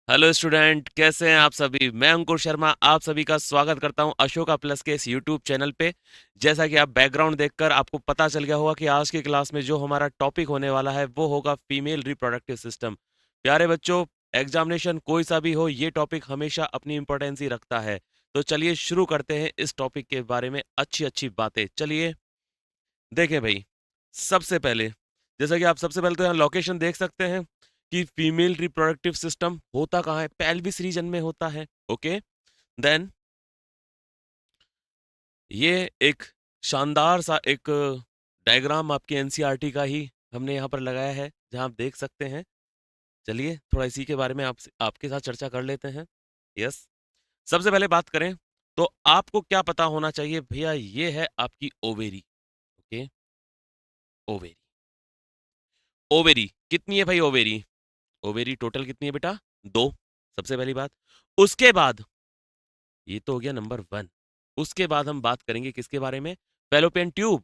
Hello student, कैसे हैं आप सभी। मैं अंकुर शर्मा आप सभी का स्वागत करता हूं अशोका प्लस के इस यूट्यूब चैनल पे। जैसा कि आप बैकग्राउंड देखकर आपको पता चल गया होगा कि आज की क्लास में जो हमारा टॉपिक होने वाला है वो होगा फीमेल रिप्रोडक्टिव सिस्टम। प्यारे बच्चों, एग्जामिनेशन कोई सा भी हो, ये टॉपिक हमेशा अपनी इंपॉर्टेंस ही रखता है। तो चलिए शुरू करते हैं इस टॉपिक के बारे में अच्छी अच्छी बातें। चलिए देखें भाई, सबसे पहले जैसा कि आप सबसे पहले तो यहाँ लोकेशन देख सकते हैं कि फीमेल रिप्रोडक्टिव सिस्टम होता कहाँ है, पेल्विस रीजन में होता है। ओके, देन ये एक शानदार सा एक डायग्राम आपके एनसीईआरटी का ही हमने यहाँ पर लगाया है, जहाँ आप देख सकते हैं। चलिए थोड़ा इसी के बारे में आपके साथ चर्चा कर लेते हैं। यस, सबसे पहले बात करें तो आपको क्या पता होना चाहिए भैया, ये है आपकी ओवेरी। Okay, ovary. ओवेरी कितनी है भाई? ओवेरी ओवेरी टोटल कितनी है बेटा? दो। सबसे पहली बात। उसके बाद ये तो हो गया नंबर वन। उसके बाद हम बात करेंगे किसके बारे में? Fallopian tube.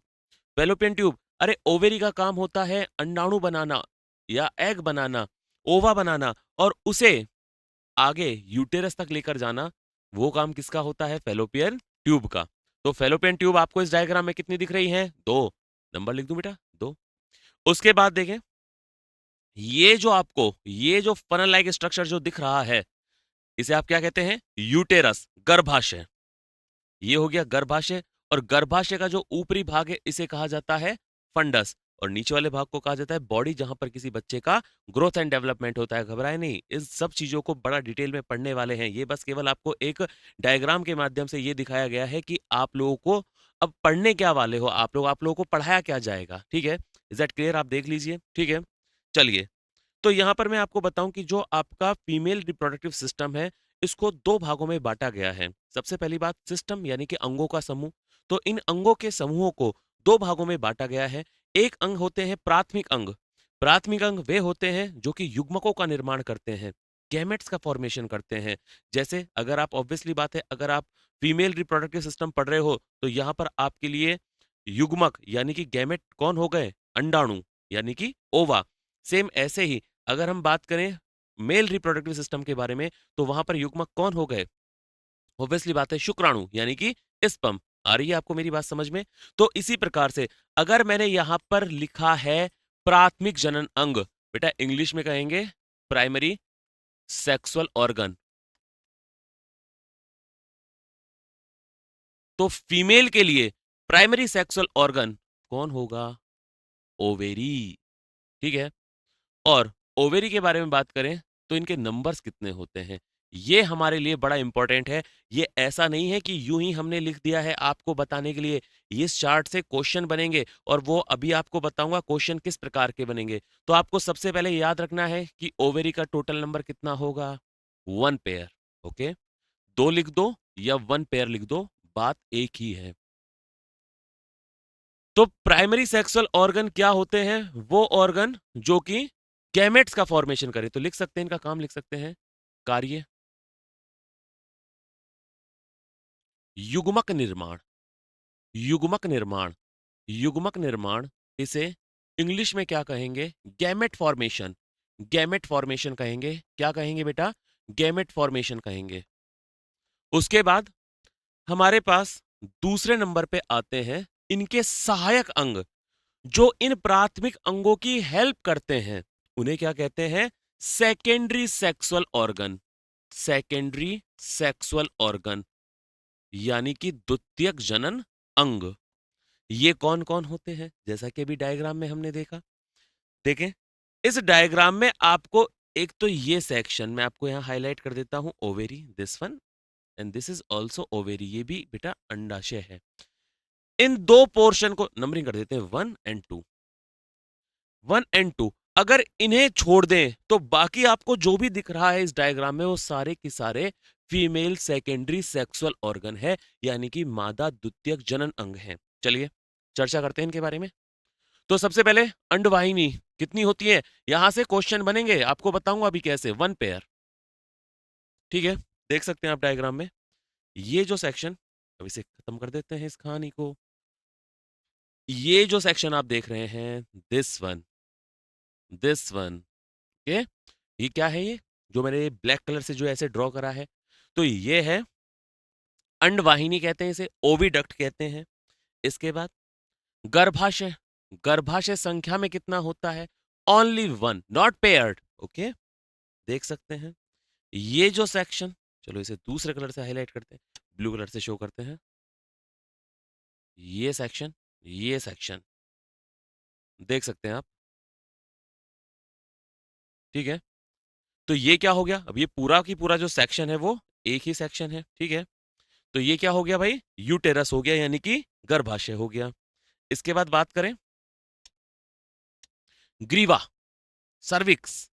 फेलोपियन ट्यूब, अरे ओवेरी का काम होता है अंडाणु बनाना या एग बनाना, ओवा बनाना, और उसे आगे यूटेरस तक लेकर जाना। वो काम किसका होता है? फेलोपियन ट्यूब का। तो फेलोपियन ट्यूब आपको इस डायग्राम में कितनी दिख रही है? दो। नंबर लिख दूं बेटा? दो। उसके बाद देखें, ये जो फनल लाइक स्ट्रक्चर जो दिख रहा है, इसे आप क्या कहते हैं? यूटेरस, गर्भाशय। ये हो गया गर्भाशय। और गर्भाशय का जो ऊपरी भाग है इसे कहा जाता है फंडस, और नीचे वाले भाग को कहा जाता है बॉडी, जहां पर किसी बच्चे का ग्रोथ एंड डेवलपमेंट होता है। घबराए नहीं, इन सब चीजों को बड़ा डिटेल में पढ़ने वाले हैं। ये बस केवल आपको एक डायग्राम के माध्यम से ये दिखाया गया है कि आप लोगों को अब पढ़ने क्या वाले हो, आप लोगों को पढ़ाया क्या जाएगा। ठीक है, इज दैट क्लियर? आप देख लीजिए। ठीक है, चलिए। तो यहां पर मैं आपको बताऊं कि जो आपका फीमेल रिप्रोडक्टिव सिस्टम है, इसको दो भागों में बांटा गया है। सबसे पहली बात, सिस्टम यानी कि अंगों का समूह। तो इन अंगों के समूहों को दो भागों में बांटा गया है। एक अंग होते हैं प्राथमिक अंग। प्राथमिक अंग वे होते हैं जो कि युग्मकों का निर्माण करते हैं, गैमेट्स का फॉर्मेशन करते हैं। जैसे अगर आप, ऑब्वियसली बात है, अगर आप फीमेल रिप्रोडक्टिव सिस्टम पढ़ रहे हो तो यहां पर आपके लिए युग्मक यानी कि गैमेट कौन हो गए? अंडाणु यानी कि ओवा। सेम ऐसे ही अगर हम बात करें मेल रिप्रोडक्टिव सिस्टम के बारे में, तो वहां पर युग्मक कौन हो गए? ऑब्वियसली बात है, शुक्राणु यानी कि स्पर्म। आ रही है आपको मेरी बात समझ में? तो इसी प्रकार से अगर मैंने यहां पर लिखा है प्राथमिक जनन अंग, बेटा इंग्लिश में कहेंगे प्राइमरी सेक्सुअल ऑर्गन। तो फीमेल के लिए प्राइमरी सेक्सुअल ऑर्गन कौन होगा? ओवेरी। ठीक है, और ओवेरी के बारे में बात करें तो इनके नंबर्स कितने होते हैं, ये हमारे लिए बड़ा इंपॉर्टेंट है। ये ऐसा नहीं है कि यूं ही हमने लिख दिया है आपको बताने के लिए। इस चार्ट से क्वेश्चन बनेंगे, और वो अभी आपको बताऊंगा क्वेश्चन किस प्रकार के बनेंगे। तो आपको सबसे पहले याद रखना है कि ओवेरी का टोटल नंबर कितना होगा? One pair. ओके, दो लिख दो या वन पेयर लिख दो, बात एक ही है। तो प्राइमरी सेक्सुअल ऑर्गन क्या होते हैं? वो ऑर्गन जो कि गैमेट्स का फॉर्मेशन करे। तो लिख सकते हैं, इनका काम लिख सकते हैं, कार्य युग्मक निर्माण। युग्मक निर्माण, युग्मक निर्माण, इसे इंग्लिश में क्या कहेंगे? Gamete formation. गैमेट फॉर्मेशन कहेंगे। क्या कहेंगे बेटा? गैमेट फॉर्मेशन कहेंगे। उसके बाद हमारे पास दूसरे नंबर पे आते हैं इनके सहायक अंग, जो इन प्राथमिक अंगों की हेल्प करते हैं। उन्हें क्या कहते हैं? Secondary sexual organ. Secondary sexual organ यानी कि द्वितीयक जनन अंग। ये कौन कौन होते हैं? जैसा कि अभी डायग्राम में हमने देखा। देखें, इस डायग्राम में आपको एक तो ये सेक्शन मैं आपको यहां हाईलाइट कर देता हूं, ovary, this one, and this is also ovary, ये भी बेटा अंडाशय है। इन दो पोर्शन को नंबरिंग कर देते हैं, one and two. One and two, अगर इन्हें छोड़ दें तो बाकी आपको जो भी दिख रहा है इस डायग्राम में वो सारे के सारे फीमेल सेकेंडरी सेक्सुअल ऑर्गन है, यानी कि मादा द्वितीयक जनन अंग है। चलिए चर्चा करते हैं इनके बारे में। तो सबसे पहले अंडवाहिनी कितनी होती है, यहां से क्वेश्चन बनेंगे, आपको बताऊंगा अभी कैसे। One pair. ठीक है, देख सकते हैं आप डायग्राम में ये जो सेक्शन, अब इसे खत्म कर देते हैं इस कहानी को। ये जो सेक्शन आप देख रहे हैं, दिस वन, दिस वन, ये क्या है? ये जो मैंने ब्लैक कलर से जो ऐसे ड्रॉ करा है, तो ये है अंडवाहिनी कहते हैं इसे, ओविडक्ट कहते हैं। इसके बाद गर्भाशय, गर्भाशय संख्या में कितना होता है? Only one, not paired. Okay, देख सकते हैं ये जो सेक्शन, चलो इसे दूसरे कलर से हाईलाइट करते हैं, ब्लू कलर से शो करते हैं। ये सेक्शन, ये सेक्शन देख सकते हैं आप, ठीक है। तो ये क्या हो गया? अब ये पूरा की पूरा जो सेक्शन है वो एक ही सेक्शन है, ठीक है। तो ये क्या हो गया भाई? यूटेरस हो गया, यानी कि गर्भाशय हो गया। इसके बाद बात करें ग्रीवा, सर्विक्स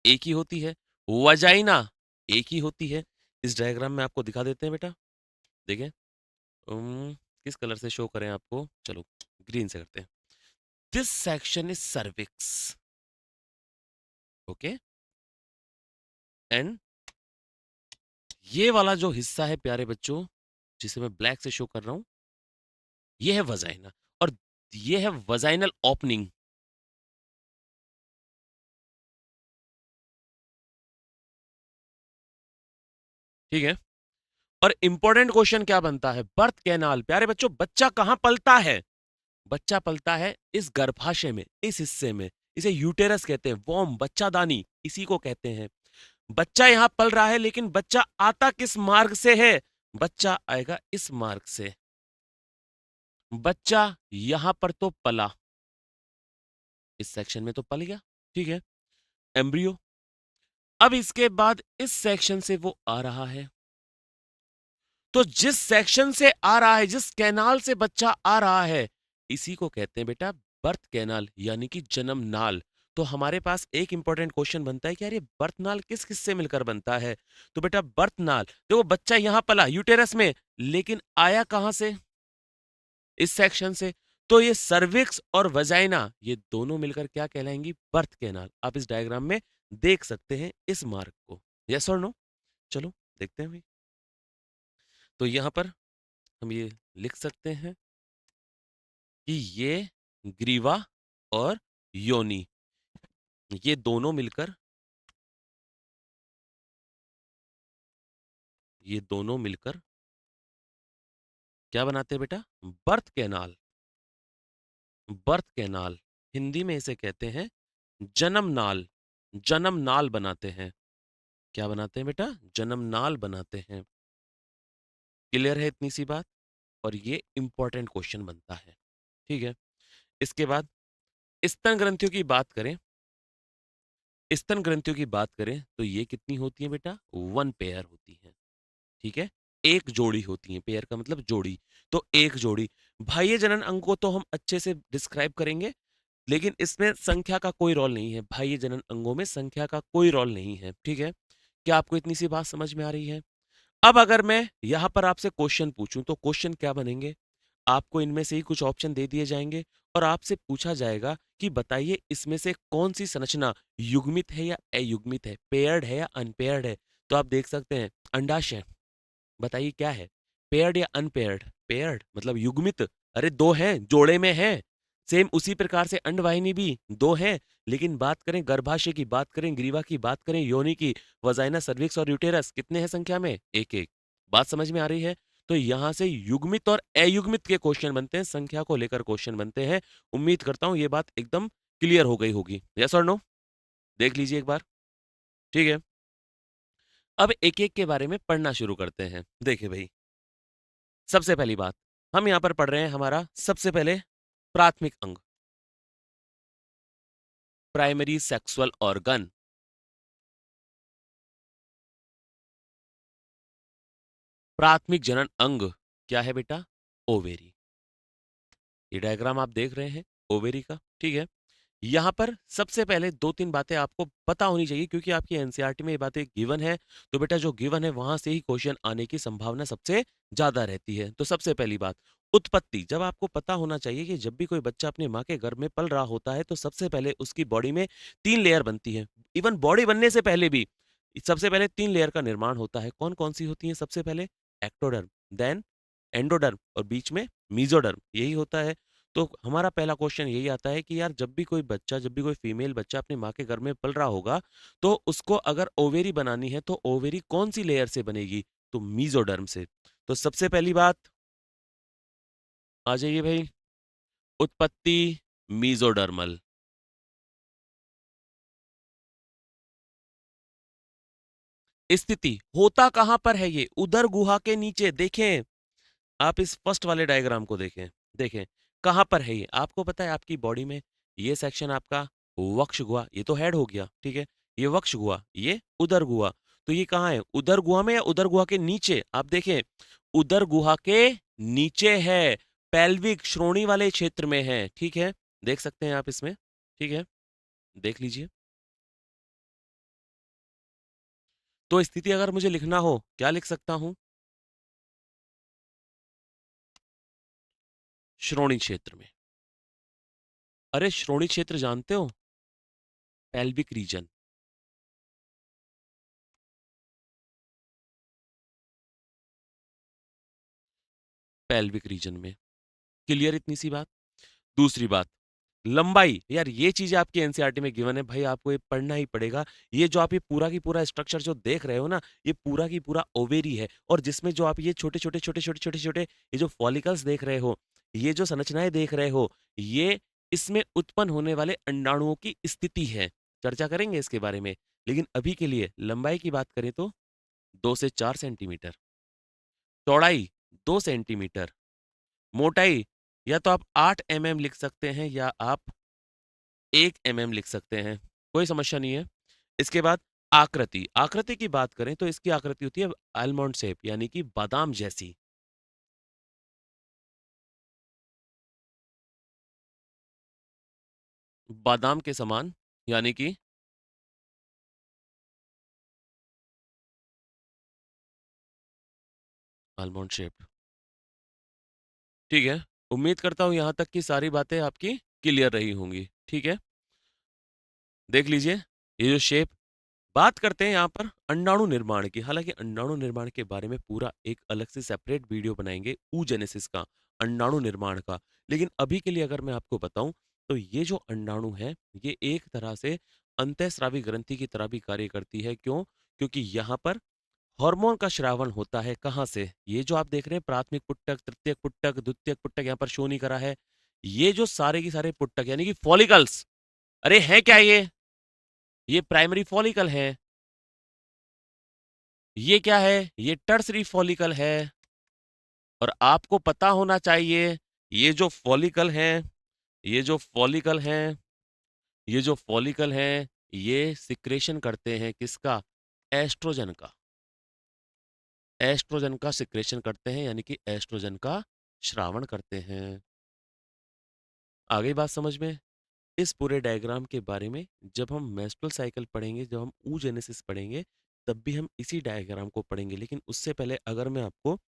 एक ही होती है, वजाइना एक ही होती है। इस डायग्राम में आपको दिखा देते हैं बेटा, देखें। किस कलर से शो करें आपको? चलो ग्रीन से करते हैं। This section is cervix, okay. And ये वाला जो हिस्सा है प्यारे बच्चों, जिसे मैं ब्लैक से शो कर रहा हूं, ये है वजाइना, और ये है वजाइनल ओपनिंग, ठीक है। और इंपॉर्टेंट क्वेश्चन क्या बनता है? Birth canal. प्यारे बच्चों, बच्चा कहां पलता है? बच्चा पलता है इस गर्भाशय में, इस हिस्से में। इसे यूटेरस कहते हैं, वॉर्म, बच्चादानी इसी को कहते हैं। बच्चा यहां पल रहा है, लेकिन बच्चा आता किस मार्ग से है? बच्चा आएगा इस मार्ग से। बच्चा यहां पर तो पला, इस सेक्शन में तो पल गया, ठीक है, एम्ब्रियो। अब इसके बाद इस सेक्शन से वो आ रहा है, तो जिस सेक्शन से आ रहा है, जिस कैनाल से बच्चा आ रहा है, इसी को कहते हैं बेटा बर्थ कैनाल, यानी कि जन्म नाल। तो हमारे पास एक इंपॉर्टेंट क्वेश्चन बनता है कि यार ये बर्थ नाल किस किस से मिलकर बनता है? तो बेटा बर्थ नाल, देखो बच्चा यहां पला यूटेरस में, लेकिन आया कहां से? इस सेक्शन से। तो ये सर्विक्स और वजाइना, ये दोनों मिलकर क्या कहलाएंगी? Birth canal. आप इस डायग्राम में देख सकते हैं इस मार्क को, यस और नो? चलो देखते हैं भाई। तो यहां पर हम ये लिख सकते हैं कि ये ग्रीवा और योनि, ये दोनों मिलकर, ये दोनों मिलकर क्या बनाते हैं बेटा? Birth canal. Birth canal, Hindi में इसे कहते हैं जन्म नाल। जन्म नाल बनाते हैं। क्या बनाते हैं बेटा? जन्म नाल बनाते हैं। क्लियर है इतनी सी बात? और ये इंपॉर्टेंट क्वेश्चन बनता है, ठीक है। इसके बाद स्तन ग्रंथियों की बात करें, स्तन ग्रंथियों की बात करें तो ये कितनी होती है बेटा? वन पेयर होती है, ठीक है। एक जोड़ी होती है, पेयर का मतलब जोड़ी, तो एक जोड़ी। बाह्य जनन अंग को तो हम अच्छे से डिस्क्राइब करेंगे, लेकिन इसमें संख्या का कोई रोल नहीं है। बाह्य जनन अंगों में संख्या का कोई रोल नहीं है, ठीक है। क्या आपको इतनी सी बात समझ में आ रही है? अब अगर मैं यहां पर आपसे क्वेश्चन पूछूं, तो क्वेश्चन क्या बनेंगे? आपको इनमें से ही कुछ ऑप्शन दे दिए जाएंगे, और आपसे पूछा जाएगा कि बताइए इसमें से कौन सी संरचना युग्मित है या अयुग्मित है, पेयर्ड है या अनपेयर्ड है। तो आप देख सकते हैं अंडाशय, बताइए क्या है, पेयर्ड या अनपेयर्ड? पेयर्ड मतलब युग्मित, अरे दो हैं, जोड़े में हैं। सेम उसी प्रकार से अंडवाहिनी भी दो हैं, लेकिन बात करें गर्भाशय की, बात करें ग्रीवा की, बात करें योनि की, वजाइना, सर्विक्स और यूटेरस, कितने हैं संख्या में? एक एक। बात समझ में आ रही है? तो यहां से युग्मित और अयुग्मित के क्वेश्चन बनते हैं, संख्या को लेकर क्वेश्चन बनते हैं। उम्मीद करता हूं ये बात एकदम क्लियर हो गई होगी, यस और नो? देख लीजिए एक बार, ठीक है। अब एक एक के बारे में पढ़ना शुरू करते हैं। देखिए भाई, सबसे पहली बात, हम यहां पर पढ़ रहे हैं हमारा सबसे पहले प्राथमिक अंग, प्राइमरी सेक्सुअल ऑर्गन। प्राथमिक जनन अंग क्या है बेटा? ओवेरी। ये डायग्राम आप देख रहे हैं ओवेरी का, ठीक है। यहां पर सबसे पहले दो तीन बातें आपको पता होनी चाहिए, क्योंकि आपकी एनसीईआरटी में ये बातें गिवन है। तो बेटा जो गिवन है वहां से ही क्वेश्चन आने की संभावना सबसे ज्यादा रहती है। तो सबसे पहली बात, उत्पत्ति। जब आपको पता होना चाहिए कि जब भी कोई बच्चा अपने माँ के गर्भ में पल रहा होता है, तो सबसे पहले उसकी बॉडी में तीन लेयर बनती है। इवन बॉडी बनने से पहले भी सबसे पहले तीन लेयर का निर्माण होता है। कौन कौन सी होती है? सबसे पहले एक्टोडर्म, देन एंडोडर्म, और बीच में मीजोडर्म, यही होता है। तो हमारा पहला क्वेश्चन यही आता है कि यार जब भी कोई बच्चा, जब भी कोई फीमेल बच्चा अपनी माँ के गर्भ में पल रहा होगा, तो उसको अगर ओवेरी बनानी है तो ओवेरी कौन सी लेयर से बनेगी? तो मीजोडर्म से। तो सबसे पहली बात, आ जाइए भाई, उत्पत्ति मीजोडर्मल। स्थिति होता कहां पर है? ये उदर गुहा के नीचे। देखें, आप इस फर्स्ट वाले डायग्राम को देखें। देखें कहां पर है ये। आपको पता है आपकी बॉडी में ये सेक्शन आपका वक्ष गुहा, ये तो हेड हो गया, ठीक है। ये वक्ष गुहा, ये उदर गुहा। तो ये कहां है? उदर गुहा में या उदर गुहा के नीचे? आप देखें, उदर गुहा के नीचे है, पेल्विक श्रोणी वाले क्षेत्र में है, ठीक है। देख सकते हैं आप इसमें, ठीक है, देख लीजिए। तो स्थिति अगर मुझे लिखना हो, क्या लिख सकता हूं? श्रोणी क्षेत्र में। अरे श्रोणी क्षेत्र जानते हो? Pelvic region. पेल्विक रीजन में। क्लियर इतनी सी बात। दूसरी बात, लंबाई। यार ये चीज आपकी एनसीईआरटी में गिवन है भाई, आपको ये पढ़ना ही पड़ेगा। ये जो आप ये पूरा की पूरा स्ट्रक्चर जो देख रहे हो ना, ये पूरा की पूरा ओवेरी है। और जिसमें जो आप ये छोटे छोटे छोटे छोटे छोटे छोटे ये जो फॉलिकल्स देख रहे हो, ये जो संरचनाएं देख रहे हो, ये इसमें उत्पन्न होने वाले अंडाणुओं की स्थिति है। चर्चा करेंगे इसके बारे में। लेकिन अभी के लिए लंबाई की बात करें तो 2 से 4 सेंटीमीटर, चौड़ाई 2 सेंटीमीटर, मोटाई या तो आप 8 mm लिख सकते हैं या आप 1 mm लिख सकते हैं, कोई समस्या नहीं है। इसके बाद आकृति। आकृति की बात करें तो इसकी आकृति होती है आलमंड शेप, यानी कि बादाम जैसी। बादाम के समान, यानी कि आलमंड शेप। ठीक है, उम्मीद करता हूं यहां तक की सारी बातें आपकी क्लियर रही होंगी, ठीक है। देख लीजिए ये जो शेप। बात करते हैं यहाँ पर अंडाणु निर्माण की। हालांकि अंडाणु निर्माण के बारे में पूरा एक अलग से सेपरेट वीडियो बनाएंगे, oogenesis का, अंडाणु निर्माण का। लेकिन अभी के लिए अगर मैं आपको बताऊं, तो ये जो अंडाणु है, ये एक तरह से अंतःस्रावी ग्रंथि की तरह भी कार्य करती है। क्यों? क्योंकि यहाँ पर हार्मोन का श्रावण होता है। कहाँ से? ये जो आप देख रहे हैं प्राथमिक पुट्टक, तृतीयक पुट्टक, द्वितीयक पुट्टक, यहाँ पर शो नहीं करा है। ये जो सारे के सारे पुट्टक यानी कि फॉलिकल्स, अरे है क्या ये प्राइमरी फॉलिकल है। ये क्या है? ये टर्सरी फॉलिकल है। और आपको पता होना चाहिए, ये जो फॉलिकल हैं, ये जो फॉलिकल हैं, ये जो फॉलिकल हैं, ये सिक्रेशन करते हैं किसका? एस्ट्रोजन का। एस्ट्रोजन का सिक्रेशन करते हैं, यानी कि एस्ट्रोजन का श्रावण करते हैं। आ गई बात समझ में? इस पूरे डायग्राम के बारे में जब हम मेंस्ट्रुअल साइकिल पढ़ेंगे, जब हम oogenesis पढ़ेंगे, तब भी हम इसी डायग्राम को पढ़ेंगे। लेकिन उससे पहले अगर मैं आपको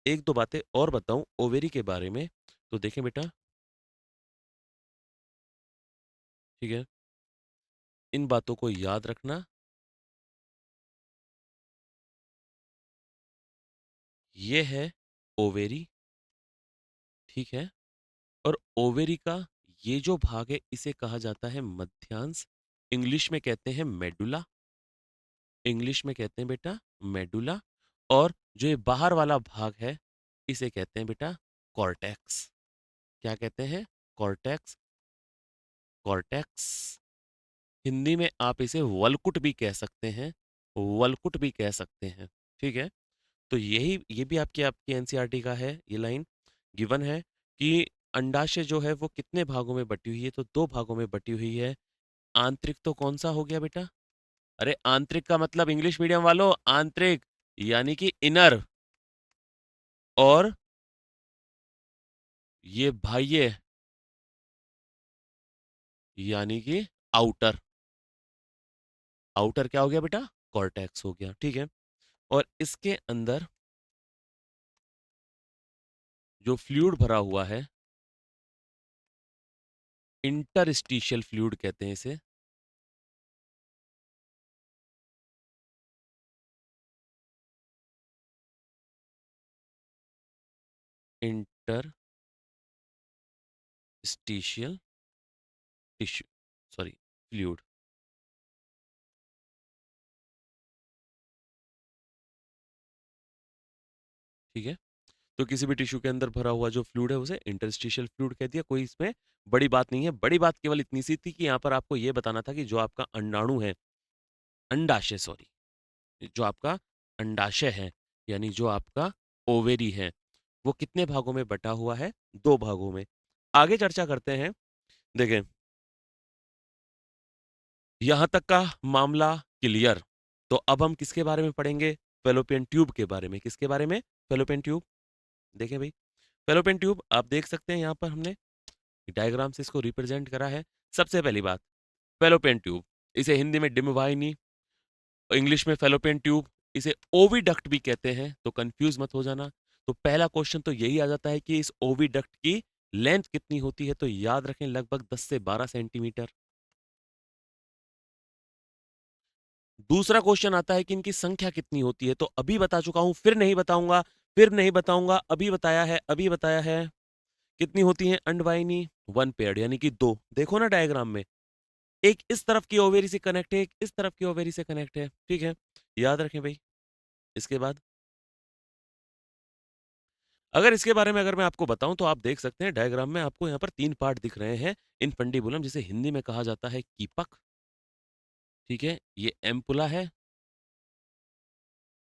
एक दो बातें और बताऊं ओवेरी के बारे में, तो देखें बेटा, ठीक है, इन बातों को याद रखना। ये है ओवेरी, ठीक है। और ओवेरी का ये जो भाग है, इसे कहा जाता है मध्यांश। इंग्लिश में कहते हैं मेडुला। इंग्लिश में कहते हैं बेटा मेडुला। और जो ये बाहर वाला भाग है, इसे कहते हैं बेटा कॉर्टेक्स। क्या कहते हैं? कॉर्टेक्स। कॉर्टेक्स। हिंदी में आप इसे वलकुट भी कह सकते हैं, वलकुट भी कह सकते हैं, ठीक है। तो यही, ये भी आपकी आपकी एनसीईआरटी का है, ये लाइन गिवन है कि अंडाशय जो है वो कितने भागों में बटी हुई है? तो 2 भागों में बटी हुई है। आंतरिक तो कौन सा हो गया बेटा? अरे आंतरिक का मतलब इंग्लिश मीडियम वालों, आंतरिक यानी कि इनर। और ये बाह्य यानी कि आउटर। आउटर क्या हो गया बेटा? कॉर्टेक्स हो गया, ठीक है। और इसके अंदर जो फ्लूइड भरा हुआ है, इंटरस्टिशियल फ्लूइड कहते हैं इसे। Inter interstitial tissue, sorry, fluid. ठीक है, तो किसी भी टिश्यू के अंदर भरा हुआ जो फ्लूइड है उसे इंटरस्टिशियल फ्लूइड कह दिया। कोई इसमें बड़ी बात नहीं है, बड़ी बात केवल इतनी सी थी कि यहाँ पर आपको ये बताना था कि जो आपका अंडाणु है, अंडाशय सॉरी, जो आपका अंडाशय है, यानी जो आपका ओवेरी है, वो कितने भागों में बटा हुआ है? 2 भागों में। आगे चर्चा करते हैं। देखें, यहां तक का मामला क्लियर। तो अब हम किसके बारे में पढ़ेंगे? फेलोपियन ट्यूब के बारे में। किसके बारे में? Fallopian tube. देखें भाई, फेलोपियन ट्यूब आप देख सकते हैं, यहाँ पर हमने डायग्राम से इसको रिप्रेजेंट करा है। सबसे पहली बात, फेलोपियन ट्यूब, इसे हिंदी में डिम्ब वाहिनी, इंग्लिश में फेलोपियन ट्यूब, इसे ओविडक्ट भी कहते हैं, तो कंफ्यूज मत हो जाना। तो पहला क्वेश्चन तो यही आ जाता है कि इस ओविडक्ट की लेंथ कितनी होती है, तो याद रखें लगभग 10 से 12 सेंटीमीटर। दूसरा क्वेश्चन आता है कि इनकी संख्या कितनी होती है, तो अभी बता चुका हूं, फिर नहीं बताऊंगा, फिर नहीं बताऊंगा, अभी बताया है, अभी बताया है। कितनी होती है अंडवाहिनी? 1 पेयर, यानी कि 2। देखो ना डायग्राम में, एक इस तरफ की ओवेरी से कनेक्ट है, एक इस तरफ की ओवेरी से कनेक्ट है। ठीक है, याद रखें भाई। इसके बाद अगर इसके बारे में अगर मैं आपको बताऊं तो आप देख सकते हैं डायग्राम में आपको यहाँ पर 3 पार्ट दिख रहे हैं। इनफंडिबुलम, जिसे हिंदी में कहा जाता है कीपक, ठीक है, ये एम्पुला है,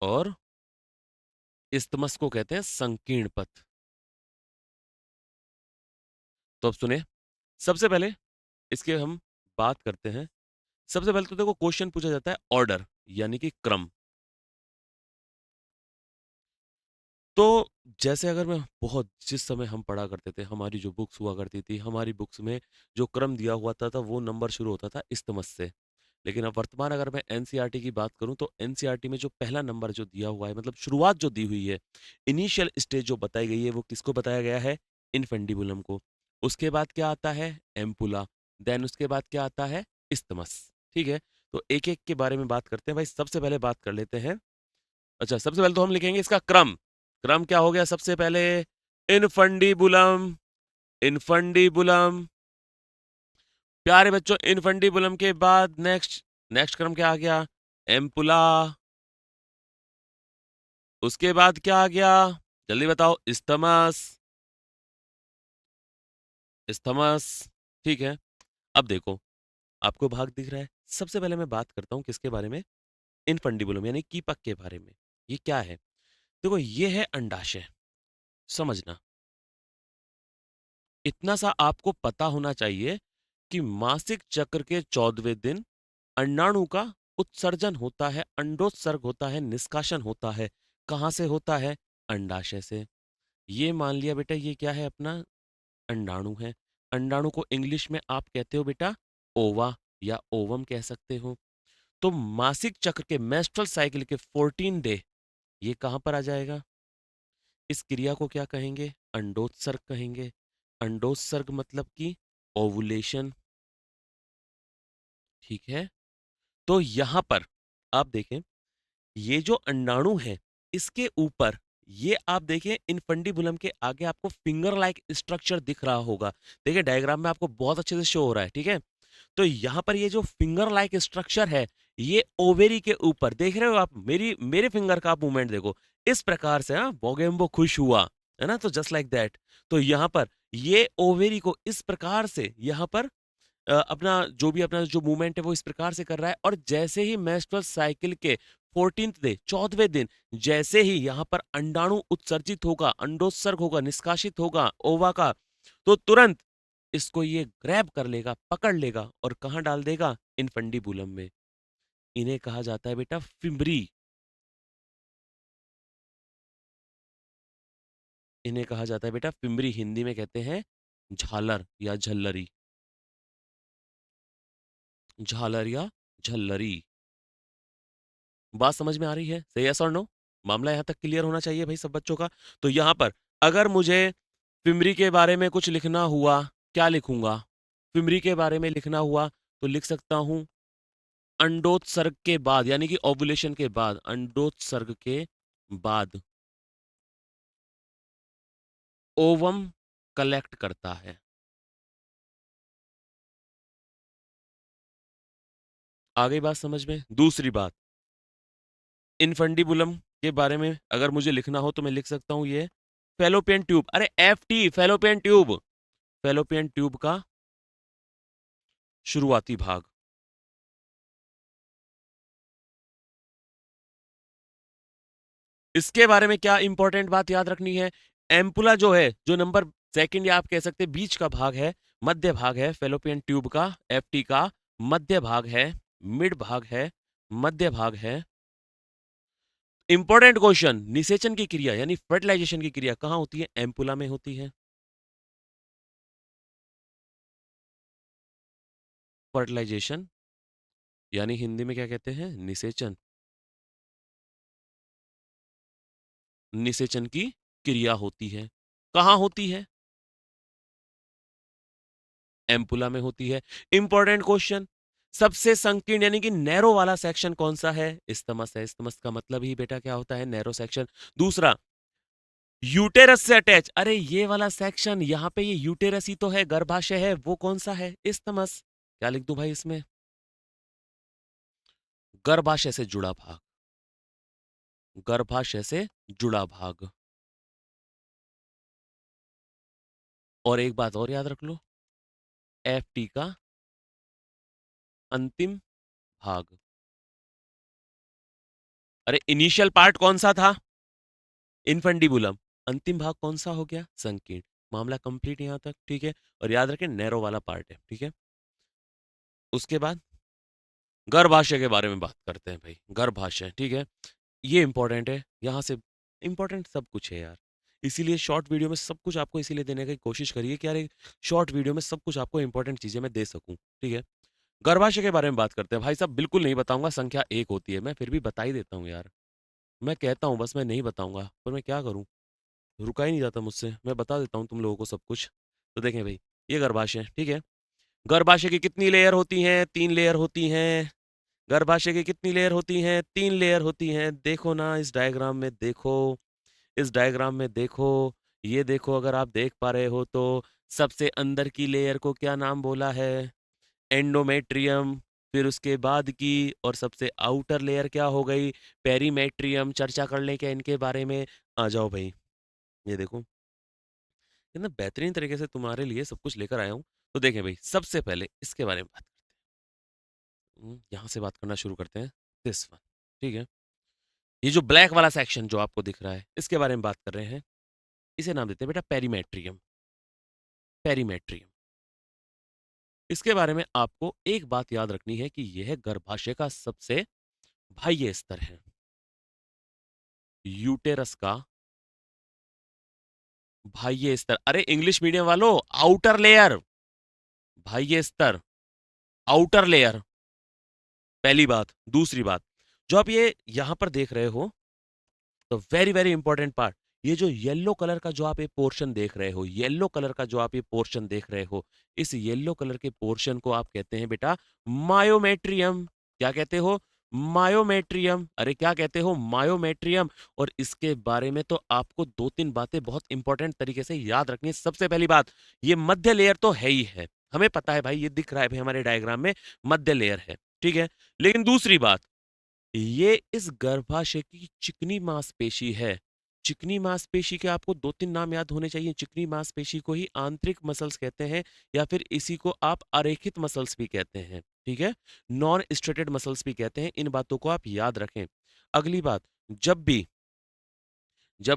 और इस्थमस को कहते हैं संकीर्ण पथ। तो अब सुने, सबसे पहले इसके हम बात करते हैं। सबसे पहले तो देखो क्वेश्चन पूछा जाता है ऑर्डर, यानी कि क्रम। तो जैसे अगर मैं बहुत, जिस समय हम पढ़ा करते थे, हमारी जो बुक्स हुआ करती थी, हमारी बुक्स में जो क्रम दिया हुआ था वो नंबर शुरू होता था इस्तमस से। लेकिन अब वर्तमान अगर मैं एनसीईआरटी की बात करूं तो एनसीईआरटी में जो पहला नंबर जो दिया हुआ है, मतलब शुरुआत जो दी हुई है, इनिशियल स्टेज जो बताई गई है, वो किसको बताया गया है? इनफेंडिबुलम को। उसके बाद क्या आता है? एम्पुला। देन उसके बाद क्या आता है? इस्तमस। ठीक है, तो एक एक के बारे में बात करते हैं भाई। सबसे पहले बात कर लेते हैं, अच्छा सबसे पहले तो हम लिखेंगे इसका क्रम। क्रम क्या हो गया सबसे पहले? इनफंडीबुलम, इनफंडीबुलम। प्यारे बच्चों, इनफंडीबुलम के बाद नेक्स्ट, नेक्स्ट क्रम क्या आ गया? एम्पुला। उसके बाद क्या आ गया? जल्दी बताओ। Isthmus, isthmus. ठीक है, अब देखो, आपको भाग दिख रहा है। सबसे पहले मैं बात करता हूं किसके बारे में? इनफंडीबुलम, यानी कीपक के बारे में। ये क्या है? देखो, ये है अंडाशय, समझना। इतना सा आपको पता होना चाहिए कि मासिक चक्र के 14वें दिन अंडाणु का उत्सर्जन होता है, अंडोत्सर्ग होता है, निष्कासन होता है। कहां से होता है? अंडाशय से। ये मान लिया बेटा, ये क्या है? अपना अंडाणु है। अंडाणु को इंग्लिश में आप कहते हो बेटा ओवा, या ओवम कह सकते हो। तो मासिक चक्र के मेंस्ट्रुअल साइकिल के 14 डे, ये कहां पर आ जाएगा? इस क्रिया को क्या कहेंगे? अंडोत्सर्ग कहेंगे। अंडोत्सर्ग मतलब कि ओवुलेशन। ठीक है, तो यहां पर आप देखें, ये जो अंडाणु है, इसके ऊपर ये आप देखें, इनफंडीबुलम के आगे आपको फिंगर लाइक स्ट्रक्चर दिख रहा होगा। देखिए डायग्राम में आपको बहुत अच्छे से शो हो रहा है। ठीक है, तो यहां पर ये जो फिंगर लाइक स्ट्रक्चर है, ये ओवेरी के ऊपर देख रहे हो आप? मेरी मेरे फिंगर का आप मूवमेंट देखो, इस प्रकार से। हाँ, बोगेम्बो खुश हुआ, है ना? तो जस्ट लाइक दैट। तो यहां पर ये ओवेरी को इस प्रकार से यहां पर अपना जो भी अपना जो मूवमेंट है वो इस प्रकार से कर रहा है। और जैसे ही मेंस्ट्रुअल साइकिल के 14th डे, 14वें दिन, जैसे ही यहाँ पर अंडाणु उत्सर्जित होगा, अंडोत्सर्ग होगा, निष्कासित होगा ओवा का, तो तुरंत इसको ये ग्रैब कर लेगा, पकड़ लेगा, और कहाँ डाल देगा? इनफंडीबुलम में। इन्हें कहा जाता है बेटा फिम्बरी। इन्हें कहा जाता है बेटा फिम्बरी, हिंदी में कहते हैं झालर या झल्लरी। झालर या झल्लरी। बात समझ में आ रही है? सही, यस और नो? मामला यहां तक क्लियर होना चाहिए भाई सब बच्चों का। तो यहां पर अगर मुझे फिमरी के बारे में कुछ लिखना हुआ, क्या लिखूंगा? फिमरी के बारे में लिखना हुआ तो लिख सकता हूं अंडोत्सर्ग के बाद, यानी कि ओवुलेशन के बाद, अंडोत्सर्ग के बाद ओवम कलेक्ट करता है। आ गई बात समझ में? दूसरी बात, इनफंडिबुलम के बारे में अगर मुझे लिखना हो तो मैं लिख सकता हूं ये फेलोपियन ट्यूब, अरे FT, fallopian tube, fallopian tube का शुरुआती भाग। इसके बारे में क्या इंपॉर्टेंट बात याद रखनी है? एम्पुला जो है, जो नंबर सेकंड या आप कह सकते हैं बीच का भाग है, मध्य भाग है फेलोपियन ट्यूब का, एफटी का मध्य भाग है, मिड भाग है, मध्य भाग है। इंपॉर्टेंट क्वेश्चन, निषेचन की क्रिया यानी फर्टिलाइजेशन की क्रिया कहां होती है? एम्पुला में होती है। फर्टिलाइजेशन यानी हिंदी में क्या कहते हैं? निषेचन। निषेचन की क्रिया होती है। कहां होती है? एम्पुला में होती है। इंपॉर्टेंट क्वेश्चन, सबसे संकीर्ण यानी कि नैरो वाला सेक्शन कौन सा है? इस्तमस है। इस्तमस का मतलब ही बेटा क्या होता है? Narrow section. दूसरा, यूटेरस से अटैच, अरे ये वाला सेक्शन यहां पे, ये यूटेरस ही तो है, गर्भाशय है, वो कौन सा है? इस्तमस। क्या लिख दूं भाई इसमें? गर्भाशय से जुड़ा भाग, गर्भाशय से जुड़ा भाग। और एक बात और याद रख लो, एफटी का अंतिम भाग। अरे इनिशियल पार्ट कौन सा था? इनफंडिबुलम। अंतिम भाग कौन सा हो गया? संकीर्ण। मामला कंप्लीट यहां तक, ठीक है। और याद रखें नैरो वाला पार्ट है, ठीक है। उसके बाद गर्भाशय के बारे में बात करते हैं भाई, गर्भाशय, ठीक है। ये इंपॉर्टेंट है, यहां से इंपॉर्टेंट सब कुछ है यार। इसीलिए शॉर्ट वीडियो में सब कुछ आपको इसीलिए देने की कोशिश करिए कि यार शॉर्ट वीडियो में सब कुछ आपको इंपॉर्टेंट चीजें मैं दे सकूं, ठीक है। गर्भाशय के बारे में बात करते हैं भाई साहब, बिल्कुल नहीं बताऊंगा, संख्या एक होती है, मैं फिर भी बता ही देता हूँ यार। मैं कहता हूँ बस मैं नहीं बताऊंगा, पर मैं क्या करूँ, रुका ही नहीं जाता मुझसे, मैं बता देता हूँ तुम लोगों को सब कुछ। तो देखें भाई, ये गर्भाशय, ठीक है। गर्भाशय की कितनी लेयर होती हैं? 3 लेयर होती हैं। गर्भाशय की कितनी लेयर होती हैं? 3 लेयर होती हैं। देखो ना इस डायग्राम में, देखो इस डायग्राम में, देखो ये देखो, अगर आप देख पा रहे हो तो सबसे अंदर की लेयर को क्या नाम बोला है? एंडोमेट्रियम। फिर उसके बाद की और सबसे आउटर लेयर क्या हो गई? पेरीमेट्रियम। चर्चा कर लें क्या इनके बारे में? आ जाओ भाई, ये देखो, कितना बेहतरीन तरीके से तुम्हारे लिए सब कुछ लेकर आया हूँ। तो देखें भाई, सबसे पहले इसके बारे में बात करते हैं, यहाँ से बात करना शुरू करते हैं। दिस वन, ठीक है। ये जो ब्लैक वाला सेक्शन जो आपको दिख रहा है, इसके बारे में बात कर रहे हैं। इसे नाम देते हैं बेटा पेरीमेट्रियम। पेरीमेट्रियम, इसके बारे में आपको एक बात याद रखनी है कि यह गर्भाशय का सबसे बाह्य स्तर है। यूटेरस का बाह्य स्तर, अरे इंग्लिश मीडियम वालों, आउटर लेयर, बाह्य स्तर, आउटर लेयर, पहली बात। दूसरी बात, जो आप ये यहां पर देख रहे हो, तो वेरी वेरी इंपॉर्टेंट पार्ट, ये जो येलो कलर का जो आप ये पोर्शन देख रहे हो, येलो कलर का जो आप ये पोर्शन देख रहे हो, इस येलो कलर के पोर्शन को आप कहते हैं बेटा मायोमेट्रियम। क्या कहते हो? मायोमेट्रियम। अरे क्या कहते हो? मायोमेट्रियम। और इसके बारे में तो आपको दो तीन बातें बहुत इंपॉर्टेंट तरीके से याद रखनी है। सबसे पहली बात, ये मध्य लेयर तो है ही है, हमें पता है भाई, ये दिख रहा है भाई हमारे डायग्राम में, मध्य लेयर है, ठीक है। लेकिन दूसरी बात, ये इस गर्भाशय की चिकनी मांसपेशी है। चिकनी मांसपेशी के आपको दो तीन नाम याद होने चाहिए। चिकनी मांसपेशी को ही आंतरिक मसल्स कहते हैं, या फिर इसी को आप अरेखित मसल्स भी कहते हैं, ठीक है। नॉन स्ट्रेटेड मसल्स भी कहते हैं। इन बातों को आप याद रखें। अगली बात, जब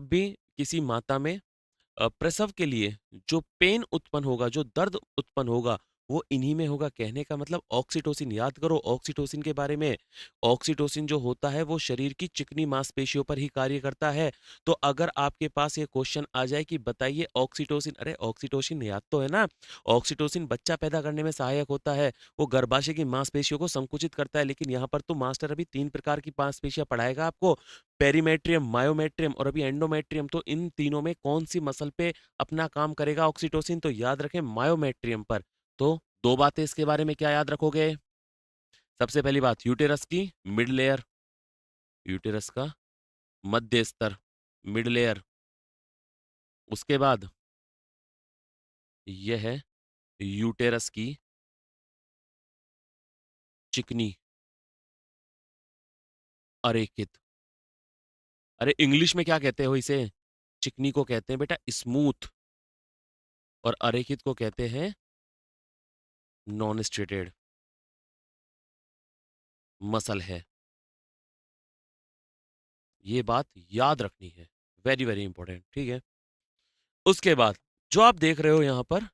भी किसी माता में प्रसव के लिए जो पेन उत्पन्न होगा, जो दर्द उत्पन्न होगा, वो इन्हीं में होगा। कहने का मतलब ऑक्सीटोसिन, याद करो ऑक्सीटोसिन के बारे में। ऑक्सीटोसिन जो होता है वो शरीर की चिकनी मांसपेशियों पर ही कार्य करता है। तो अगर आपके पास ये क्वेश्चन आ जाए कि बताइए ऑक्सीटोसिन, अरे ऑक्सीटोसिन याद तो है ना? ऑक्सीटोसिन बच्चा पैदा करने में सहायक होता है, वो गर्भाशय की मांसपेशियों को संकुचित करता है। लेकिन यहाँ पर तो मास्टर अभी 3 प्रकार की मांसपेशियां पढ़ाएगा आपको, पेरीमेट्रियम, मायोमेट्रियम और अभी एंडोमेट्रियम। तो इन तीनों में कौन सी मसल पे अपना काम करेगा ऑक्सीटोसिन? तो याद रखें मायोमेट्रियम पर। तो दो बातें इसके बारे में क्या याद रखोगे? सबसे पहली बात, यूटेरस की मिड लेयर, यूटेरस का मध्य स्तर, मिड लेयर। उसके बाद यह है यूटेरस की चिकनी अरेखित। अरे इंग्लिश में क्या कहते हो इसे? चिकनी को कहते हैं बेटा स्मूथ, और अरेखित को कहते हैं नॉन स्ट्रेटेड मसल है। ये बात याद रखनी है, वेरी वेरी इंपॉर्टेंट, ठीक है। उसके बाद जो आप देख रहे हो यहां पर,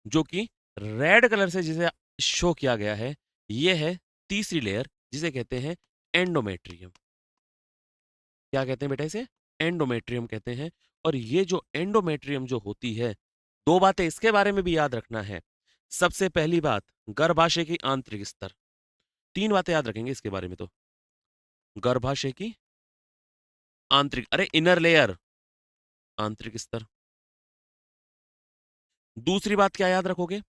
जो कि रेड कलर से जिसे शो किया गया है, ये है तीसरी लेयर, जिसे कहते हैं एंडोमेट्रियम। क्या कहते हैं बेटा इसे? एंडोमेट्रियम कहते हैं। और ये जो एंडोमेट्रियम जो होती है, दो बातें इसके बारे में भी याद रखना है। सबसे पहली बात, गर्भाशय की आंतरिक स्तर। तीन बातें याद रखेंगे इसके बारे में तो। गर्भाशय की आंतरिक, अरे इनर लेयर, आंतरिक स्तर। दूसरी बात क्या याद रखोगे?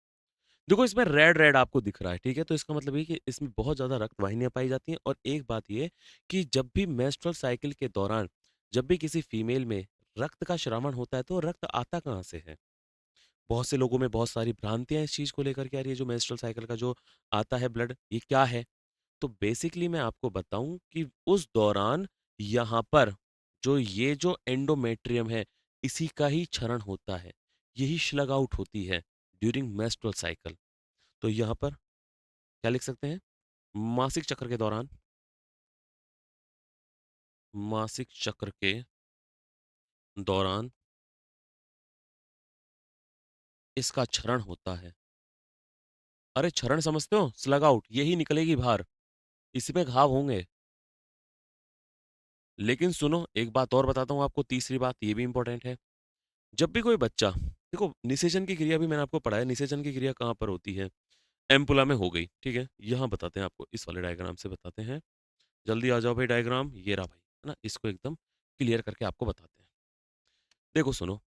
देखो इसमें रेड रेड आपको दिख रहा है, ठीक है, तो इसका मतलब ये कि इसमें बहुत ज्यादा रक्त वाहिनियां पाई जाती हैं। और एक बात ये कि जब भी मेंस्ट्रुअल साइकिल के दौरान, जब भी किसी फीमेल में रक्त का श्रवण होता है, तो रक्त आता कहाँ से है? बहुत से लोगों में बहुत सारी भ्रांतियां इस चीज को लेकर के आ रही है, जो मेंस्ट्रुअल साइकिल का जो आता है ब्लड, ये क्या है? तो बेसिकली मैं आपको बताऊं कि उस दौरान यहाँ पर जो ये जो एंडोमेट्रियम है, इसी का ही क्षरण होता है, यही स्लग आउट होती है ड्यूरिंग मेंस्ट्रुअल साइकिल। तो यहाँ पर क्या लिख सकते हैं? मासिक चक्र के दौरान, मासिक चक्र के दौरान इसका क्षरण होता है। अरे क्षरण समझते हो? स्लग आउट, यही निकलेगी बाहर, इसी में घाव होंगे। लेकिन सुनो एक बात और बताता हूँ आपको, तीसरी बात ये भी इंपॉर्टेंट है। जब भी कोई बच्चा, देखो निषेचन की क्रिया भी मैंने आपको पढ़ाया, निषेचन की क्रिया कहाँ पर होती है? एम्पुला में हो गई, ठीक है। यहाँ बताते हैं आपको, इस वाले डायग्राम से बताते हैं। जल्दी आ जाओ भाई, डायग्राम ये रहा भाई, है ना, इसको एकदम क्लियर करके आपको बताते हैं। देखो सुनो,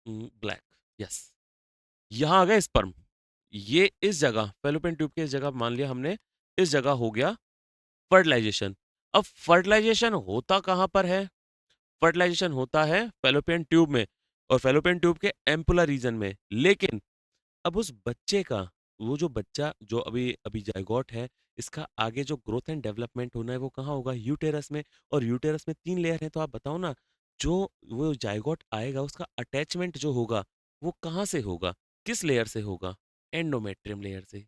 ब्लैक, यस, यहाँ आ गया स्पर्म। ये इस जगह फेलोपियन ट्यूब के इस जगह मान लिया हमने, इस जगह हो गया फर्टिलाइजेशन। अब फर्टिलाइजेशन होता कहाँ पर है? फर्टिलाइजेशन होता है फेलोपियन ट्यूब में, और फेलोपियन ट्यूब के एम्पुलर रीजन में। लेकिन अब उस बच्चे का, वो जो बच्चा जो अभी अभी जायगोट है, इसका आगे जो ग्रोथ एंड डेवलपमेंट होना है वो कहाँ होगा? यूटेरस में। और यूटेरस में तीन लेयर है, तो आप बताओ ना, जो वो जायगोट आएगा उसका अटैचमेंट जो होगा वो कहाँ से होगा? किस लेयर से होगा? एंडोमेट्रियम लेयर से।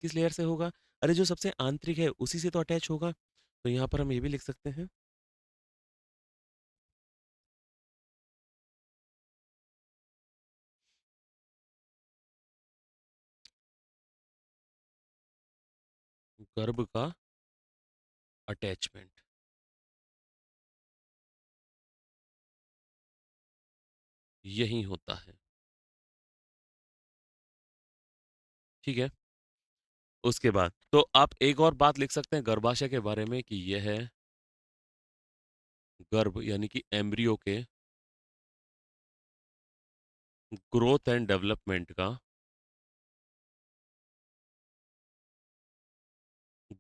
किस लेयर से होगा? अरे जो सबसे आंतरिक है उसी से तो अटैच होगा। तो यहाँ पर हम ये भी लिख सकते हैं, गर्भ का अटैचमेंट यही होता है, ठीक है। उसके बाद तो आप एक और बात लिख सकते हैं गर्भाशय के बारे में, कि यह है गर्भ यानी कि एम्ब्रियो के ग्रोथ एंड डेवलपमेंट का,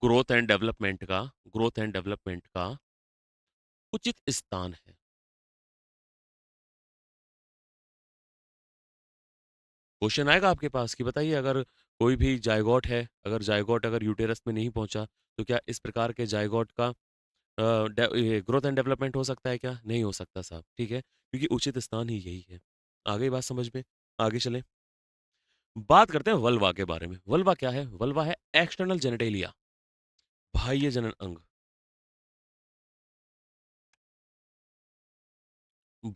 ग्रोथ एंड डेवलपमेंट का, ग्रोथ एंड डेवलपमेंट का उचित स्थान है। क्वेश्चन आएगा आपके पास कि बताइए, अगर कोई भी जायगोट है, अगर जायगोट अगर यूटेरस में नहीं पहुंचा, तो क्या इस प्रकार के जायगोट का ग्रोथ एंड डेवलपमेंट हो सकता है क्या? नहीं हो सकता साहब, ठीक है, क्योंकि उचित स्थान ही यही है। आ गई बात समझ में? आगे चले, बात करते हैं वल्वा के बारे में। वल्वा क्या है? वल्वा है एक्सटर्नल जेनेटेलिया, बाह्य जनन अंग,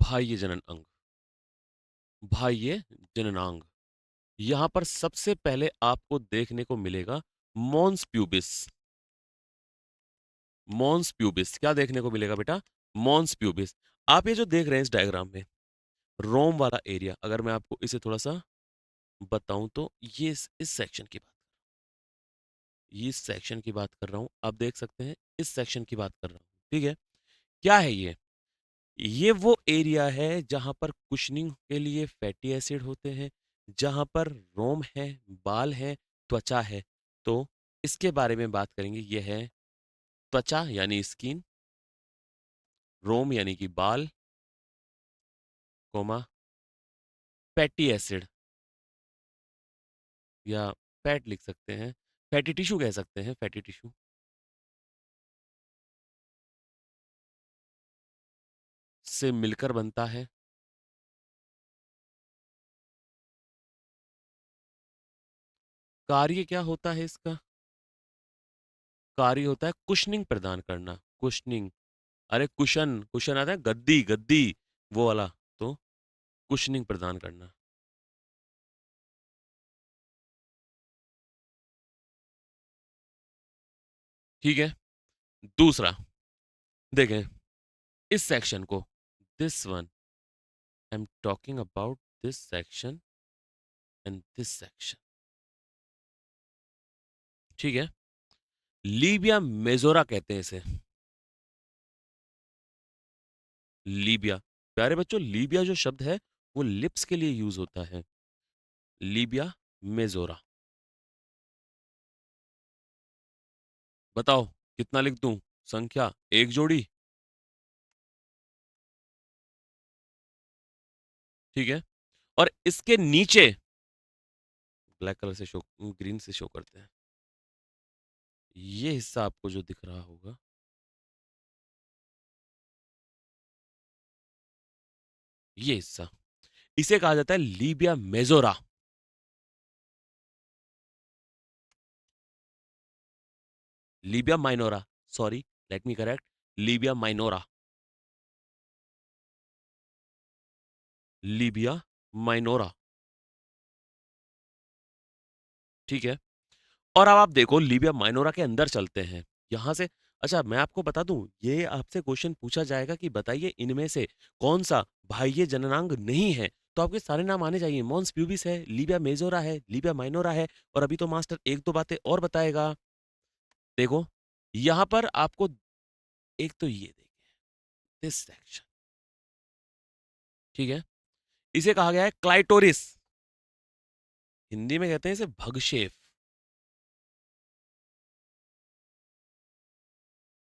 बाह्य जनन अंग, बाह्य जननांग। यहां पर सबसे पहले आपको देखने को मिलेगा मॉन्स प्यूबिस। मॉन्स प्यूबिस क्या देखने को मिलेगा बेटा? Mons pubis. आप ये जो देख रहे हैं इस डायग्राम में, रोम वाला एरिया, अगर मैं आपको इसे थोड़ा सा बताऊं तो ये इस सेक्शन की बात, ये इस सेक्शन की बात कर रहा हूं, आप देख सकते हैं इस सेक्शन की बात कर रहा हूं, ठीक है। क्या है ये वो एरिया है जहां पर कुशनिंग के लिए फैटी एसिड होते हैं, जहां पर रोम है, बाल है, त्वचा है। तो इसके बारे में बात करेंगे, ये है त्वचा यानी स्किन, रोम यानी कि बाल, कोमा फैटी एसिड, या फैट लिख सकते हैं, फैटी टिश्यू कह सकते हैं, फैटी टिश्यू। से मिलकर बनता है। कार्य क्या होता है इसका? कार्य होता है कुशनिंग प्रदान करना, कुशनिंग। अरे कुशन, कुशन आता है, गद्दी गद्दी, वो वाला। तो कुशनिंग प्रदान करना। ठीक है। दूसरा देखें इस सेक्शन को, this one, I am talking about this section and this section. ठीक है। लीबिया मेजोरा कहते हैं इसे, लीबिया। प्यारे बच्चों, लीबिया जो शब्द है वो लिप्स के लिए यूज होता है, लीबिया मेजोरा। बताओ कितना लिख दूं? संख्या एक जोड़ी। ठीक है। और इसके नीचे ब्लैक कलर से शो, ग्रीन से शो करते हैं, ये हिस्सा आपको जो दिख रहा होगा, ये हिस्सा, इसे कहा जाता है Libya majora. Libya minora, sorry, let me correct, Libya minora, Libya minora. ठीक है। और अब आप देखो लीबिया माइनोरा के अंदर चलते हैं यहां से। अच्छा मैं आपको बता दूं, ये आपसे क्वेश्चन पूछा जाएगा कि बताइए इनमें से कौन सा बाह्य जननांग नहीं है, तो आपके सारे नाम आने चाहिए। मॉन्स प्यूबिस है, लीबिया मेजोरा है, लीबिया माइनोरा है, और अभी तो मास्टर एक दो बातें और बताएगा। देखो यहां पर आपको एक तो ये देखिए, दिस सेक्शन। ठीक है। इसे कहा गया है क्लाइटोरिस, हिंदी में कहते हैं इसे भगशेफ,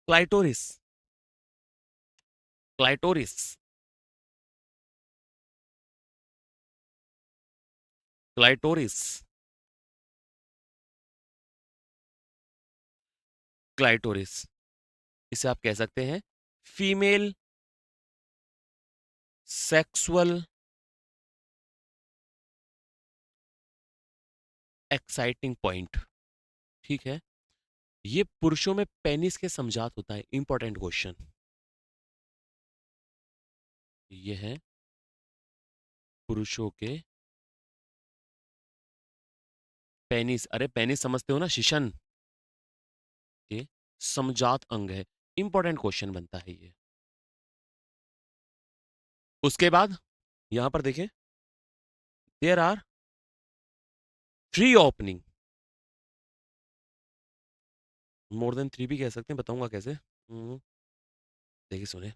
क्लाइटोरिस, क्लाइटोरिस, क्लाइटोरिस, क्लाइटोरिस। इसे आप कह सकते हैं फीमेल सेक्सुअल एक्साइटिंग पॉइंट। ठीक है। ये पुरुषों में पेनिस के समझात होता है, इंपॉर्टेंट क्वेश्चन। ये है पुरुषों के पेनिस, अरे पेनिस समझते हो ना, शिशन के समझात अंग है, इंपॉर्टेंट क्वेश्चन बनता है ये। उसके बाद यहां पर देखें, there are three opening, more than three भी कह सकते हैं, बताऊंगा कैसे। देखिए सुने,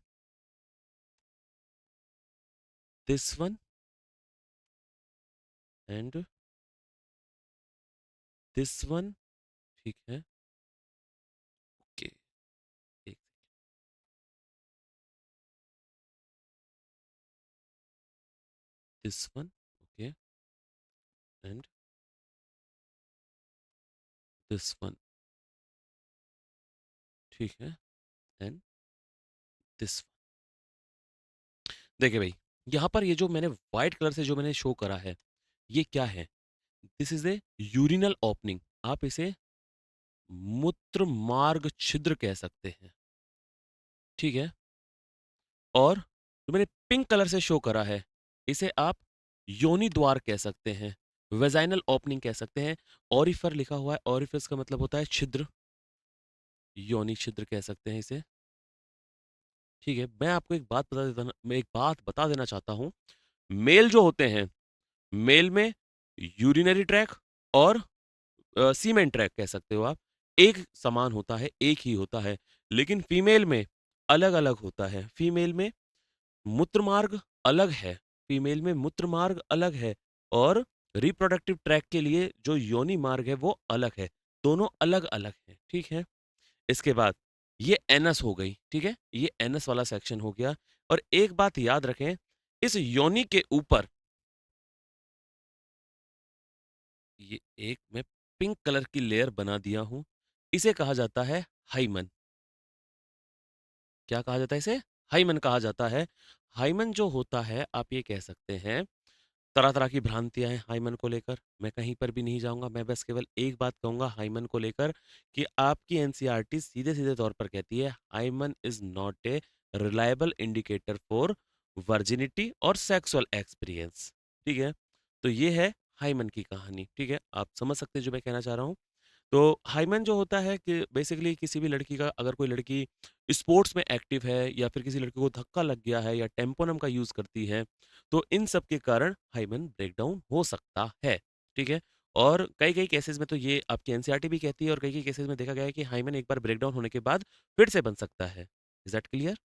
this one and this one. ठीक है। ओके। एक, this one, okay, and this one. ठीक है। And this. देखिए भाई, यहाँ पर ये जो मैंने व्हाइट कलर से जो मैंने शो करा है, ये क्या है? This is a urinal opening, आप इसे मूत्र मार्ग छिद्र कह सकते हैं। ठीक है। और जो मैंने पिंक कलर से शो करा है, इसे आप योनि द्वार कह सकते हैं, वेजाइनल ओपनिंग कह सकते हैं। ऑरिफर लिखा हुआ है, ऑरिफिस का मतलब होता है छिद्र, योनि छिद्र कह सकते हैं इसे। ठीक है। मैं आपको एक बात बता देता, मैं एक बात बता देना चाहता हूं, मेल जो होते हैं, मेल में यूरिनरी ट्रैक और सीमेन ट्रैक कह सकते हो आप, एक समान होता है, एक ही होता है। लेकिन फीमेल में अलग अलग होता है, फीमेल में मूत्र मार्ग अलग है, फीमेल में मूत्र मार्ग अलग है, और रिप्रोडक्टिव ट्रैक के लिए जो योनि मार्ग है वो अलग है, दोनों अलग अलग है। ठीक है। इसके बाद ये एनस हो गई, ठीक है, ये एनस वाला सेक्शन हो गया। और एक बात याद रखें, इस योनि के ऊपर ये एक मैं पिंक कलर की लेयर बना दिया हूं, इसे कहा जाता है हाइमन। क्या कहा जाता है इसे? हाइमन कहा जाता है। हाइमन जो होता है, आप ये कह सकते हैं, तरह-तरह की भ्रांतियाँ हैं हाइमन को लेकर, मैं कहीं पर भी नहीं जाऊँगा, मैं बस केवल एक बात कहूँगा हाइमन को लेकर कि आपकी एनसीईआरटी सीधे-सीधे तौर पर कहती है, hymen is not a reliable indicator for virginity और सेक्सुअल एक्सपीरियंस, ठीक है? तो ये है हाइमन की कहानी, ठीक है? आप समझ सकते हैं जो मैं कहना चाह रहा हूँ? तो हाइमन जो होता है कि बेसिकली किसी भी लड़की का, अगर कोई लड़की स्पोर्ट्स में एक्टिव है या फिर किसी लड़के को धक्का लग गया है या टेम्पोनम का यूज़ करती है, तो इन सब के कारण हाइमन ब्रेकडाउन हो सकता है, ठीक है? और कई-कई केसेज़ में तो ये आपकी एनसीईआरटी भी कहती है और कई-कई केसेज़ में देखा गया है कि हाइमन एक बार ब्रेकडाउन होने के बाद फिर से बन सकता है। Is that clear?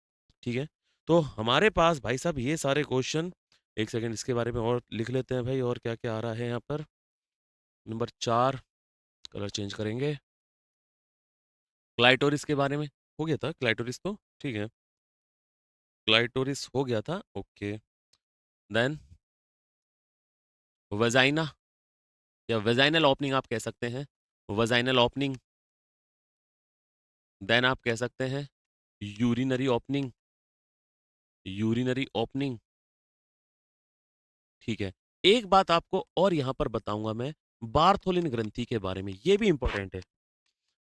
ठीक है? तो हमारे पास भाई साहब ये सारे क्वेश्चन, 1 सेकंड इसके बारे में और लिख लेते हैं भाई, और क्या-क्या आ रहा है यहाँ पर। नंबर 4, कलर चेंज करेंगे। क्लाइटोरिस के बारे में हो गया था, क्लाइटोरिस तो ठीक है, क्लाइटोरिस हो गया था, ओके। देन वजाइना या वेजाइनल ओपनिंग आप कह सकते हैं, वजाइनल ओपनिंग। देन आप कह सकते हैं यूरिनरी ओपनिंग, यूरिनरी ओपनिंग, ठीक है। एक बात आपको और यहाँ पर बताऊंगा मैं, बार्थोलिन ग्रंथि के बारे में, ये भी इंपॉर्टेंट है।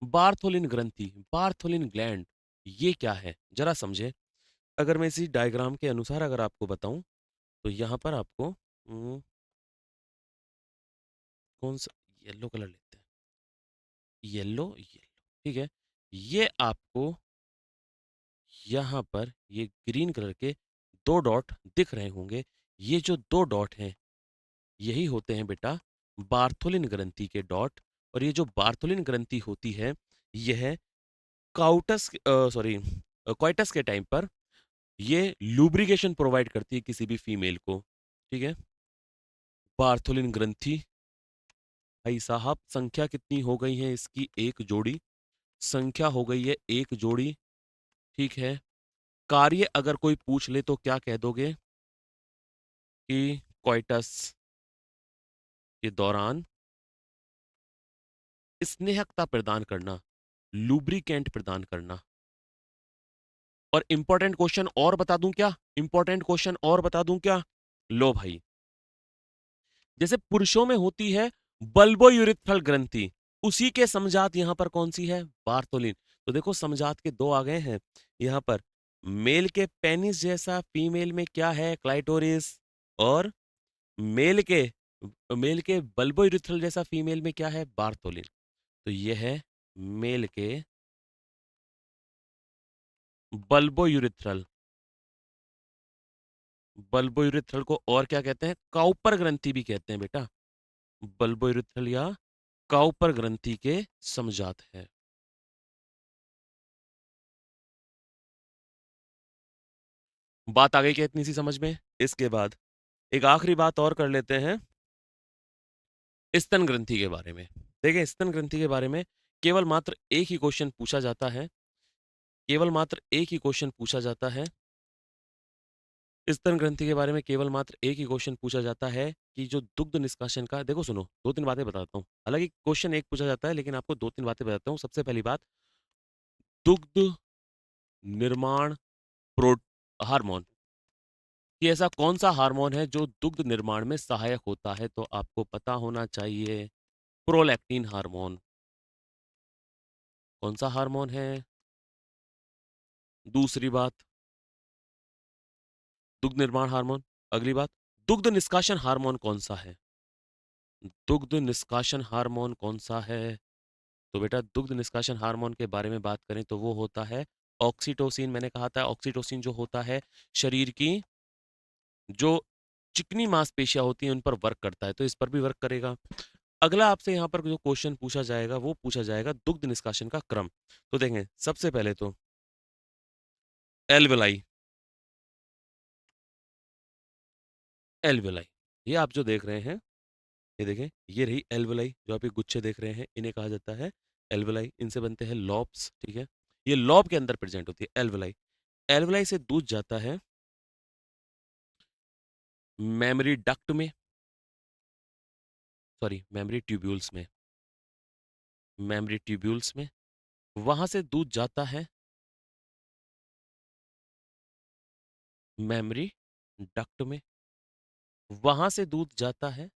बार्थोलिन ग्रंथि, बार्थोलिन ग्लैंड, ये क्या है जरा समझे। अगर मैं इसी डायग्राम के अनुसार अगर आपको बताऊं, तो यहाँ पर आपको कौन सा, येलो कलर लेते हैं, येलो येलो, ठीक है। ये आपको यहाँ पर ये ग्रीन कलर के 2 डॉट दिख रहे होंगे। ये जो 2 डॉट हैं, यही होते हैं बेटा बार्थोलिन ग्रंथि के डॉट। और ये जो बार्थोलिन ग्रंथि होती है, यह क्वाइटस के टाइम पर ये लुब्रिकेशन प्रोवाइड करती है किसी भी फीमेल को, ठीक है। बार्थोलिन ग्रंथि, भाई साहब संख्या कितनी हो गई है इसकी, एक जोड़ी, संख्या हो गई है एक जोड़ी, ठीक है। कार्य अगर कोई पूछ ले तो क्या कह दोगे कि क्वाइटस के दौरान स्नेहकता प्रदान करना, लुब्रिकेंट प्रदान करना। और इंपॉर्टेंट क्वेश्चन और बता दूं क्या, इंपॉर्टेंट क्वेश्चन और बता दूं क्या, लो भाई, जैसे पुरुषों में होती है बल्बोयूरिथ्रल ग्रंथि, उसी के समजात यहां पर कौन सी है, बार्थोलिन। तो देखो समजात के दो आ गए हैं यहां पर, मेल के पेनिस जैसा फीमेल में क्या है, क्लाइटोरिस। और मेल के मेल के बल्बोयूरिथ्रल जैसा फीमेल में क्या है, बार्थोलिन। तो ये है मेल के बल्बोयूरिथ्रल, बल्बोयूरिथ्रल को और क्या कहते हैं, काउपर ग्रंथि भी कहते हैं बेटा, बल्बोयूरिथ्रल या काउपर ग्रंथि के समजात है। बात आ गई क्या इतनी सी समझ में। इसके बाद एक आखिरी बात और कर लेते हैं स्तन ग्रंथि के बारे में। देखिए स्तन ग्रंथि के बारे में केवल मात्र एक ही क्वेश्चन पूछा जाता है, केवल मात्र एक ही क्वेश्चन पूछा जाता है। स्तन ग्रंथि के बारे में केवल मात्र एक ही क्वेश्चन पूछा जाता है कि जो दुग्ध निष्कासन का, देखो सुनो, दो तीन बातें बताता हूँ, हालांकि क्वेश्चन एक पूछा जाता है लेकिन आपको दो तीन बातें बताता हूँ। सबसे पहली बात, दुग्ध निर्माण प्रो हार्मोन, कि ऐसा कौन सा हार्मोन है जो दुग्ध निर्माण में सहायक होता है, तो आपको पता होना चाहिए प्रोलैक्टिन हार्मोन। कौन सा हार्मोन है। दूसरी बात, दुग्ध निर्माण हार्मोन। अगली बात, दुग्ध निष्कासन हार्मोन कौन सा है, दुग्ध निष्कासन हार्मोन कौन सा है। तो बेटा दुग्ध निष्कासन हार्मोन के बारे में बात करें तो वो होता है ऑक्सीटोसिन। मैंने कहा था ऑक्सीटोसिन जो होता है शरीर की जो चिकनी मांसपेशियां होती हैं उन पर वर्क करता है, तो इस पर भी वर्क करेगा। अगला आपसे यहाँ पर जो क्वेश्चन पूछा जाएगा वो पूछा जाएगा दुग्ध निष्कासन का क्रम। तो देखें सबसे पहले तो एल्वेलाई, एल्वेलाई, ये आप जो देख रहे हैं, ये देखें, ये रही एल्वेलाई, जो आप ये गुच्छे देख रहे हैं इन्हें कहा जाता है एल्वेलाई। इनसे बनते हैं लॉब्स, ठीक है। ये लॉब के अंदर प्रेजेंट होती है एल्वेलाई। एल्वेलाई से दूध जाता है मेमरी डक्ट में, सॉरी मेमरी ट्यूब्यूल्स में, मेमरी ट्यूब्यूल्स में, वहां से दूध जाता है मेमोरी डक्ट में, वहां से दूध जाता है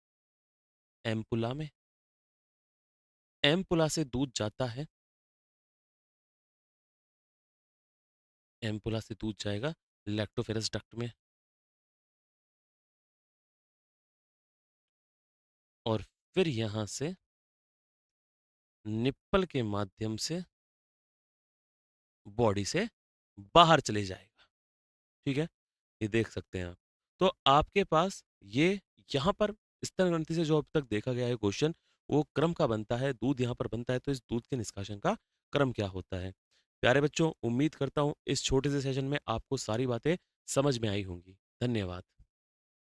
एम्पुला में, एम्पुला से दूध जाता है, एम्पुला से दूध जाएगा लैक्टोफेरस डक्ट में, और फिर यहां से निप्पल के माध्यम से बॉडी से बाहर चले जाएगा। ठीक है, ये देख सकते हैं आप। तो आपके पास ये यहाँ पर स्तन ग्रंथि से जो अब तक देखा गया है क्वेश्चन, वो क्रम का बनता है, दूध यहाँ पर बनता है, तो इस दूध के निष्कासन का क्रम क्या होता है। प्यारे बच्चों, उम्मीद करता हूँ इस छोटे से सेशन में आपको सारी बातें समझ में आई होंगी। धन्यवाद।